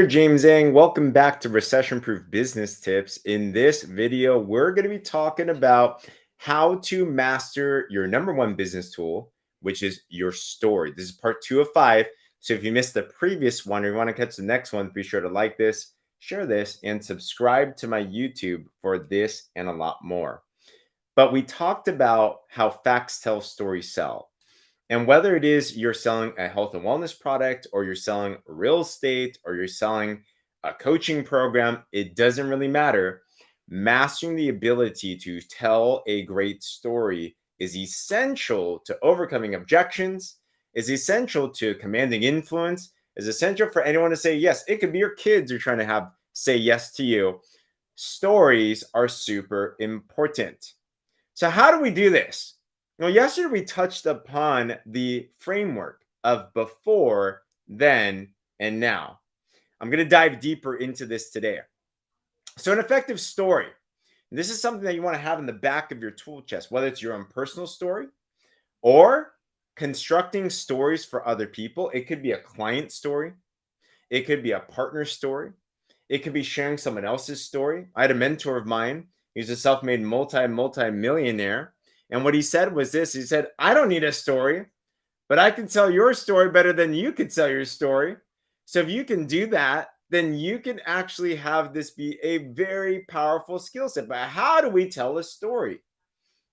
James Ang. Welcome back to Recession Proof Business Tips. In this video, we're going to be talking about how to master your number one business tool, which is your story. This is part 2 of 5. So if you missed the previous one or you want to catch the next one, be sure to like this, share this, and subscribe to my YouTube for this and a lot more. But we talked about how facts tell, stories sell. And whether it is you're selling a health and wellness product, or you're selling real estate, or you're selling a coaching program, it doesn't really matter. Mastering the ability to tell a great story is essential to overcoming objections, is essential to commanding influence, is essential for anyone to say yes. It could be your kids you're trying to have say yes to you. Stories are super important. So how do we do this? Well, yesterday we touched upon the framework of before, then, and now. I'm going to dive deeper into this today. So an effective story. This is something that you want to have in the back of your tool chest, whether it's your own personal story or constructing stories for other people. It could be a client story. It could be a partner story. It could be sharing someone else's story. I had a mentor of mine. He's a self-made multi-millionaire. And what he said was this. He said, I don't need a story, but I can tell your story better than you could tell your story. So if you can do that, then you can actually have this be a very powerful skill set. But how do we tell a story?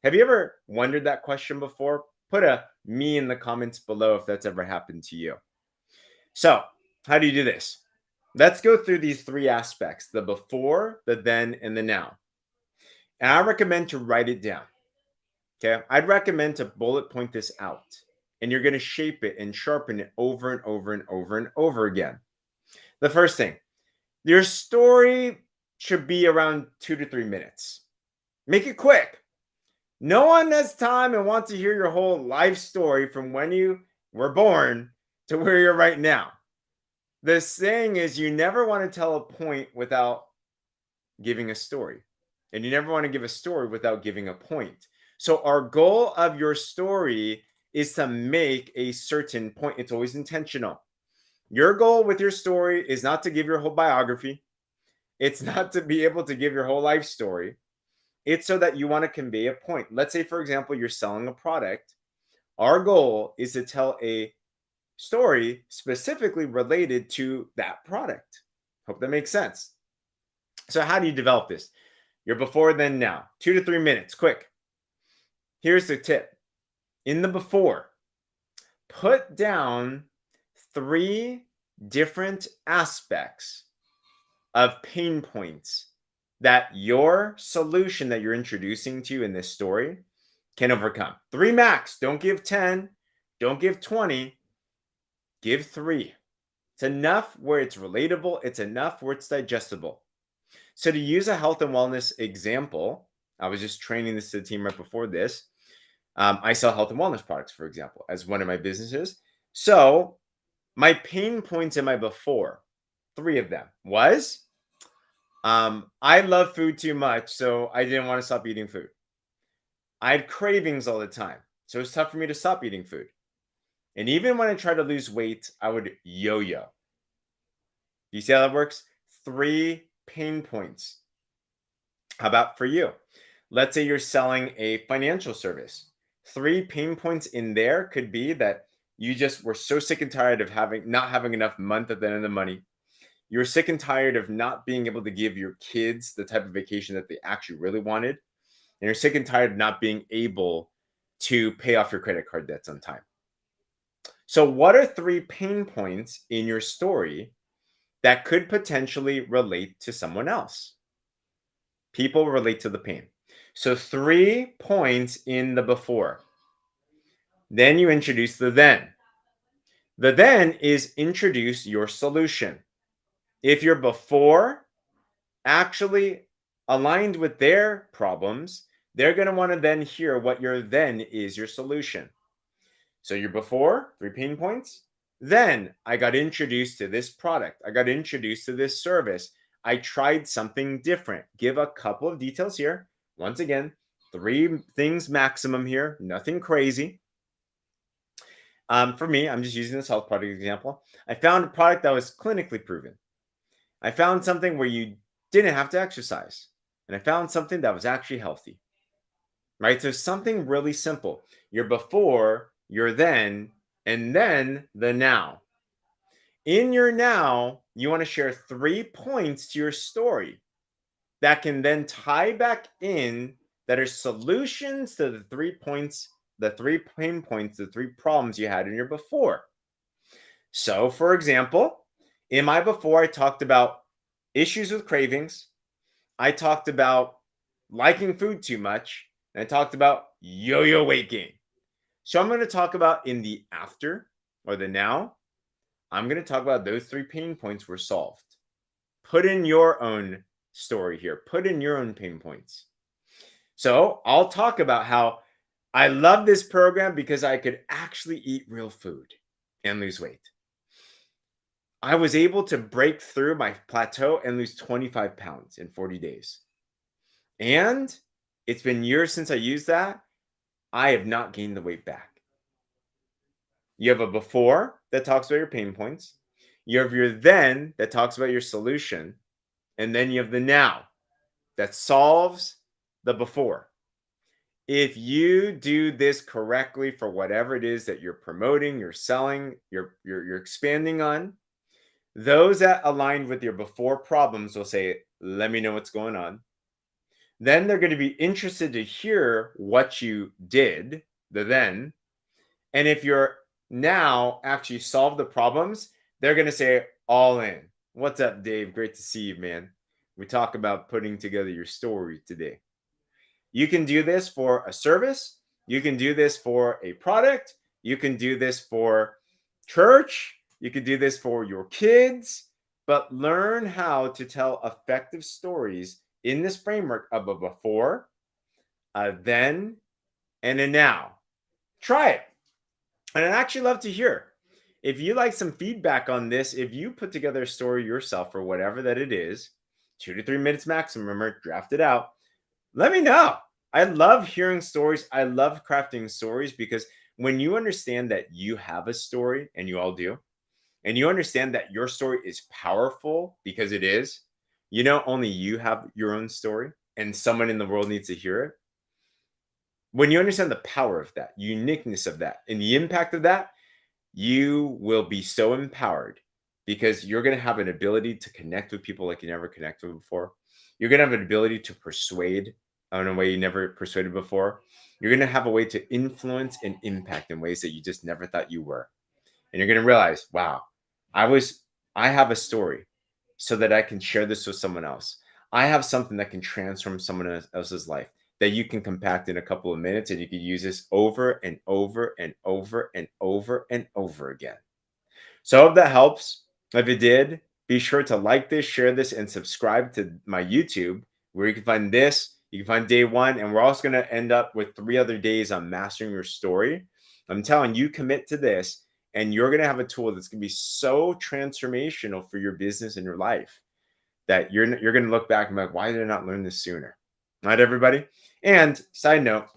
Have you ever wondered that question before? Put a me in the comments below if that's ever happened to you. So how do you do this? Let's go through these 3 aspects: the before, the then, and the now. And I recommend to write it down. Okay. I'd recommend to bullet point this out, and you're going to shape it and sharpen it over and over and over and over again. The first thing, your story should be around 2 to 3 minutes. Make it quick. No one has time and wants to hear your whole life story from when you were born to where you're right now. The saying is, you never want to tell a point without giving a story. And you never want to give a story without giving a point. So our goal of your story is to make a certain point. It's always intentional. Your goal with your story is not to give your whole biography. It's not to be able to give your whole life story. It's so that you want to convey a point. Let's say, for example, you're selling a product. Our goal is to tell a story specifically related to that product. Hope that makes sense. So how do you develop this? You're before, then, now. 2 to 3 minutes, quick. Here's the tip. In the before, put down 3 different aspects of pain points that your solution that you're introducing to you in this story can overcome. 3 max. Don't give 10. Don't give 20. Give 3. It's enough where it's relatable. It's enough where it's digestible. So to use a health and wellness example, I was just training this to the team right before this. I sell health and wellness products, for example, as one of my businesses. So my pain points in my before, 3 of them, was I love food too much, so I didn't want to stop eating food. I had cravings all the time, so it was tough for me to stop eating food. And even when I tried to lose weight, I would yo-yo. You see how that works? 3 pain points. How about for you? Let's say you're selling a financial service. 3 pain points in there could be that you just were so sick and tired of not having enough month at the end of the money. You're sick and tired of not being able to give your kids the type of vacation that they actually really wanted. And you're sick and tired of not being able to pay off your credit card debts on time. So what are 3 pain points in your story that could potentially relate to someone else? People relate to the pain. So 3 points in the before. Then you introduce the then. The then is introduce your solution. If your before actually aligned with their problems, they're going to want to then hear what your then is, your solution. So your before, 3 pain points. Then I got introduced to this product. I got introduced to this service. I tried something different. Give a couple of details here. Once again, 3 things maximum here, nothing crazy. For me, I'm just using this health product example. I found a product that was clinically proven. I found something where you didn't have to exercise. And I found something that was actually healthy, right? So something really simple. Your before, your then, and then the now. In your now, you want to share 3 points to your story that can then tie back in that are solutions to the 3 points, the 3 pain points, the 3 problems you had in your before. So, for example, in my before, I talked about issues with cravings. I talked about liking food too much. And I talked about yo yo weight gain. So, I'm going to talk about in the after or the now. I'm going to talk about those 3 pain points were solved. Put in your own story here, put in your own pain points. So, I'll talk about how I love this program because I could actually eat real food and lose weight. I was able to break through my plateau and lose 25 pounds in 40 days. And it's been years since I used that. I have not gained the weight back. You have a before that talks about your pain points. You have your then that talks about your solution. And then you have the now that solves the before. If you do this correctly for whatever it is that you're promoting, you're selling, you're expanding on, those that aligned with your before problems will say, let me know what's going on. Then they're going to be interested to hear what you did, the then. And if you're now actually solve the problems, they're going to say, all in. What's up, Dave? Great to see you, man. We talk about putting together your story today. You can do this for a service. You can do this for a product. You can do this for church. You can do this for your kids. But learn how to tell effective stories in this framework of a before, a then, and a now. Try it. And I'd actually love to hear if you like some feedback on this. If you put together a story yourself or whatever that it is, 2 to 3 minutes maximum, remember, draft it out. Let me know. I love hearing stories. I love crafting stories because when you understand that you have a story, and you all do, and you understand that your story is powerful because it is, only you have your own story and someone in the world needs to hear it. When you understand the power of that, uniqueness of that, and the impact of that, you will be so empowered because you're going to have an ability to connect with people like you never connected with before. You're going to have an ability to persuade in a way you never persuaded before. You're going to have a way to influence and impact in ways that you just never thought you were. And you're going to realize, wow, I have a story so that I can share this with someone else. I have something that can transform someone else's life that you can compact in a couple of minutes, and you can use this over and over and over and over and over again. So I hope that helps. If it did, be sure to like this, share this, and subscribe to my YouTube, where you can find this. You can find day one, and we're also going to end up with 3 other days on mastering your story. I'm telling you, commit to this, and you're going to have a tool that's going to be so transformational for your business and your life that you're going to look back and be like, why did I not learn this sooner? Not everybody. And side note,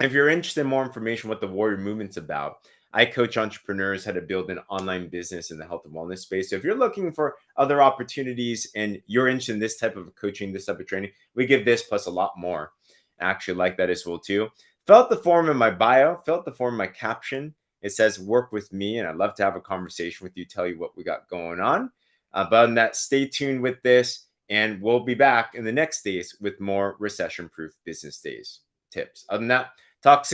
if you're interested in more information what the Warrior Movement's about, I coach entrepreneurs how to build an online business in the health and wellness space. So if you're looking for other opportunities and you're interested in this type of coaching, this type of training, we give this plus a lot more. I actually like that as well too. Fill out the form in my bio, fill out the form in my caption. It says work with me, and I'd love to have a conversation with you, tell you what we got going on. But other than that, stay tuned with this, and we'll be back in the next days with more recession-proof business days tips. Other than that, talk soon.